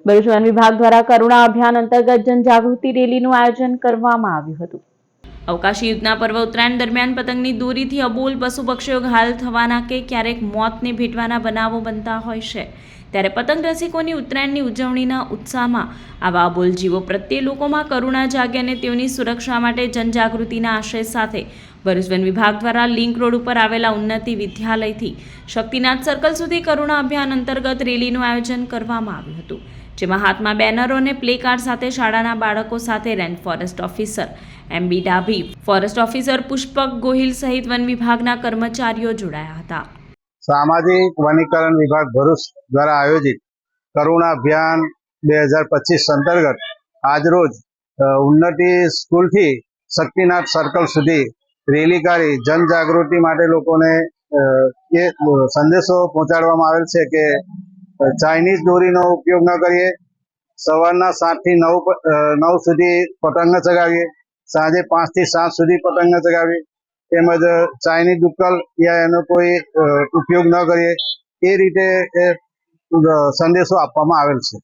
Bharuch one વિભાગ દ્વારા કરુણા અભિયાન અંતર્ગત જનજાગૃતિ રેલીનું આયોજન કરવામાં આવ્યું હતું। અવકાશી યુદ્ધના પર્વ ઉત્તરાયણ દરમિયાન પતંગની દોરીથી અબોલ પશુ પક્ષીઓ ઘાયલ થવાના કે ક્યારેક મોતને ભેટવાના બનાવો બનતા હોય છે, ત્યારે પતંગ રસિકોની ઉત્તરાયણની ઉજવણીના ઉત્સાહમાં આવા અબોલ જીવો પ્રત્યે લોકોમાં કરુણા જાગે અને તેઓની સુરક્ષા માટે જનજાગૃતિના આશય સાથે ભરૂચ વન વિભાગ દ્વારા લિંક રોડ ઉપર આવેલા ઉન્નતિ વિદ્યાલયથી શક્તિનાથ સર્કલ સુધી કરુણા અભિયાન અંતર્ગત રેલીનું આયોજન કરવામાં આવ્યું હતું, જેમાં હાથમાં બેનરો અને પ્લે કાર્ડ સાથે શાળાના બાળકો સાથે range forest officer M B Dabhi, forest officer Pushpak Gohil સહિત વન વિભાગના કર્મચારીઓ જોડાયા હતા। સામાજિક વનીકરણ વિભાગ ભરૂચ દ્વારા આયોજિત કરુણા અભિયાન 2025 અંતર્ગત આજરોજ ઉન્નતિ સ્કૂલથી શક્તિનાથ સર્કલ સુધી રેલી કાઢી જનજાગૃતિ માટે લોકોને એ સંદેશો પહોંચાડવામાં આવેલ છે કે ચાઇનીઝ દોરીનો ઉપયોગ ન કરીએ, સવારના 7 થી 9 સુધી પતંગ ન ચગાવીએ, સાંજે 5 થી 7 સુધી પતંગ ન ચગાવીએ, તેમજ ચાઇનીઝ દુક્કલ યા એનો કોઈ ઉપયોગ ન કરીએ, એ રીતે સંદેશો આપવામાં આવેલ છે।